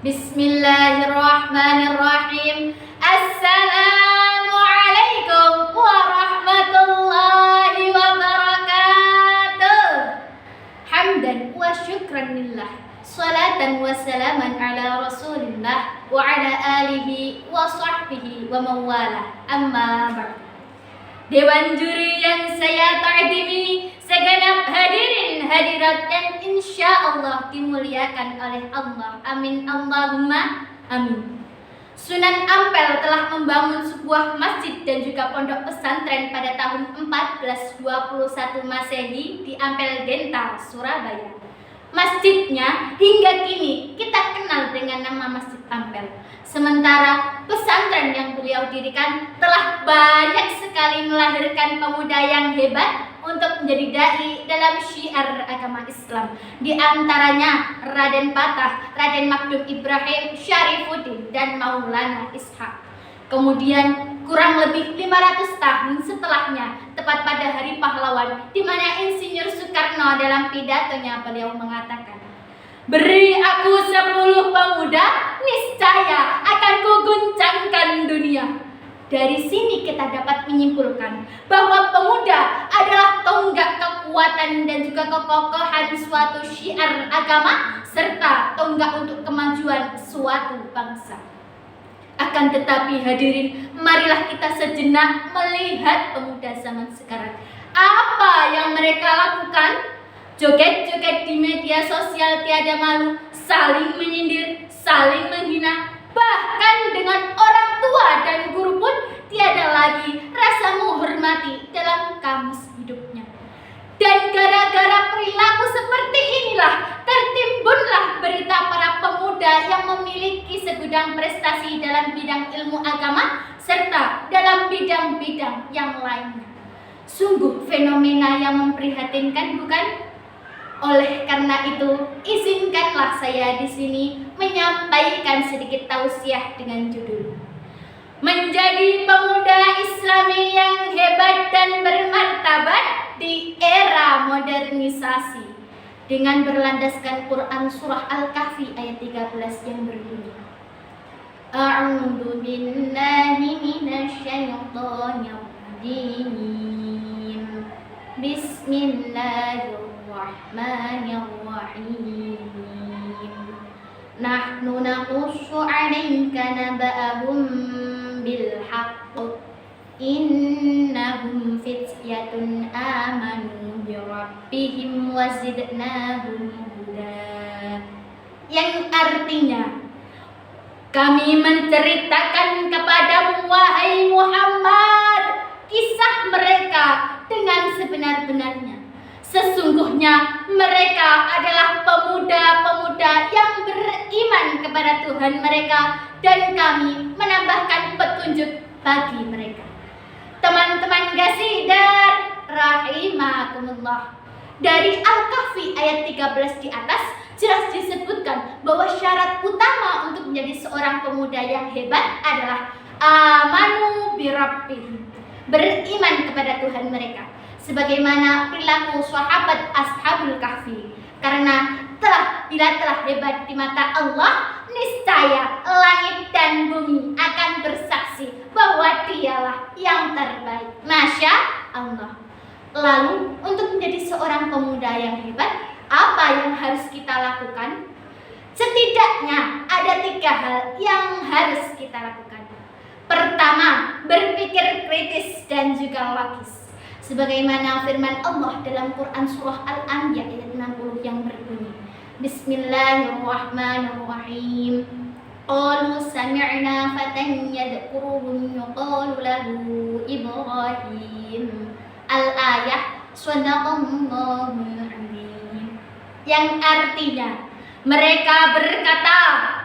Bismillahirrahmanirrahim. Assalamualaikum warahmatullahi wabarakatuh. Hamdan wa syukran lillah, salatan wa salaman ala rasulillah wa ala alihi wa sahbihi wa mawala. Amma ba'd. Dewan juri yang saya ta'zimi, segenap hadirin hadirat yang insya Allah dimuliakan oleh Allah. Amin Allahumma amin. Sunan Ampel telah membangun sebuah masjid dan juga pondok pesantren pada tahun 1421 Masehi di Ampel Dental, Surabaya. Masjidnya hingga kini kita kenal dengan nama Masjid Ampel. Sementara pesantren yang beliau dirikan telah banyak sekali melahirkan pemuda yang hebat untuk menjadi dai dalam syiar agama Islam. Di antaranya Raden Patah, Raden Makdum Ibrahim Syarifuddin, dan Maulana Ishaq. Kemudian kurang lebih 500 tahun setelahnya, tepat pada Hari Pahlawan, di mana Insinyur Soekarno dalam pidatonya beliau mengatakan, "Beri aku 10 pemuda, niscaya akan kuguncangkan dunia." Dari sini kita dapat menyimpulkan bahwa pemuda adalah tonggak kekuatan dan juga kekokohan suatu syiar agama serta tonggak untuk kemajuan suatu bangsa. Akan tetapi hadirin, marilah kita sejenak melihat pemuda zaman sekarang. Apa yang mereka lakukan? Joget-joget di media sosial tiada malu, saling menyindir, saling menghina, bahkan dengan orang tua dan guru pun tiada lagi rasa menghormati dalam kamus hidupnya. Dan gara-gara perilaku seperti inilah tertimbunlah berita para pemuda yang memiliki segudang prestasi dalam bidang ilmu agama serta dalam bidang-bidang yang lainnya. Sungguh fenomena yang memprihatinkan, bukan? Oleh karena itu, izinkanlah saya di sini menyampaikan sedikit tausiah dengan judul "Menjadi Pemuda Islami yang Hebat dan Bermartabat di Era Modernisasi", dengan berlandaskan Quran Surah Al-Kahfi ayat 13 yang berbunyi, "A'udzu billahi minasyaitonir rajim. Bismillahirrahmanirrahim. Nahnu naqussu 'alaika naba'ahum bil haqq. Innahum fityatun amanu bi rabbihim wa zidnahum huda." Yang artinya, kami menceritakan kepadamu wahai Muhammad kisah mereka dengan sebenar-benarnya. Sesungguhnya mereka adalah pemuda-pemuda yang beriman kepada Tuhan mereka, dan kami menambahkan petunjuk bagi mereka. Teman-teman gasidar rahimakumullah, dari Al-Kahfi ayat 13 di atas jelas disebutkan bahwa syarat utama untuk menjadi seorang pemuda yang hebat adalah amanu birabbihim, beriman kepada Tuhan mereka, sebagaimana perilaku sahabat Ashabul Kahfi. Karena bila telah hebat di mata Allah, niscaya langit dan bumi akan bersaksi bahwa dialah yang terbaik. Masya Allah. Lalu untuk menjadi seorang pemuda yang hebat, apa yang harus kita lakukan? Setidaknya ada 3 hal yang harus kita lakukan. Pertama, berpikir kritis dan juga logis, sebagaimana firman Allah dalam Quran Surah Al-Anbiya ayat 60 yang berbunyi, Bismillahirrahmanirrahim. Qalu sami'na fatan yadhkuruhum yuqalu lahu Ibrahim. Al-ayah, Shadaqallahul Azim. Yang artinya, mereka berkata,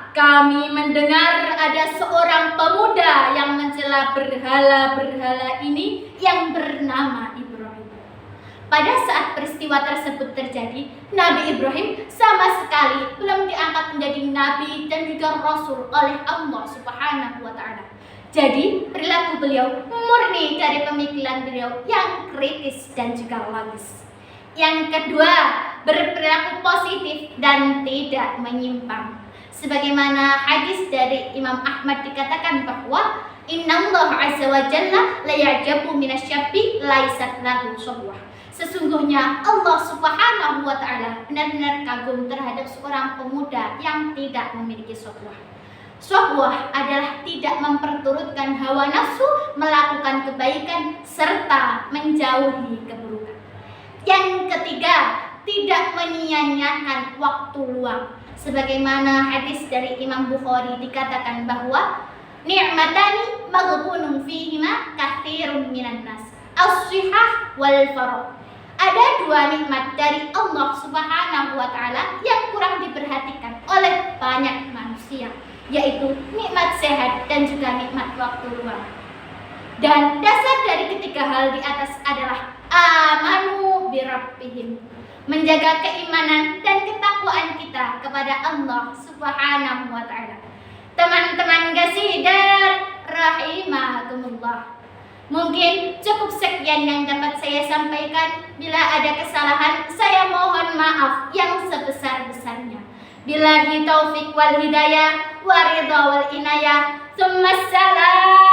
kami mendengar ada seorang pemuda yang mencela berhala-berhala ini yang bernama Ibrahim. Pada saat peristiwa tersebut terjadi, Nabi Ibrahim sama sekali belum diangkat menjadi nabi dan juga rasul oleh Allah Subhanahu wa Ta'ala. Jadi perilaku beliau murni dari pemikiran beliau yang kritis dan juga logis. Yang kedua, berperilaku positif dan tidak menyimpang. Sebagaimana hadis dari Imam Ahmad dikatakan bahwa Innallaha azza wa jalla la ya'jabu minasyabbi laisat lahu syahwah. Sesungguhnya Allah Subhanahu wa taala benar-benar kagum terhadap seorang pemuda yang tidak memiliki syahwah. Syahwah adalah tidak memperturutkan hawa nafsu, melakukan kebaikan serta menjauhi keburukan. Yang ketiga, tidak menyia-nyiakan waktu luang. Sebagaimana hadis dari Imam Bukhari dikatakan bahwa ni'matani maghbunun fihima katsirun minan nas, as-shihah wal faragh. Ada dua nikmat dari Allah Subhanahu wa taala yang kurang diperhatikan oleh banyak manusia, yaitu nikmat sehat dan juga nikmat waktu luang. Dan dasar dari ketiga hal di atas adalah amanu birabbihim, menjaga keimanan dan ketakwaan kita kepada Allah Subhanahu wa taala. Teman-teman Gasidar rahimakumullah, mungkin cukup sekian yang dapat saya sampaikan. Bila ada kesalahan, saya mohon maaf yang sebesar-besarnya. Billahi taufik wal hidayah wa ridha wal inayah. Tsumma salam.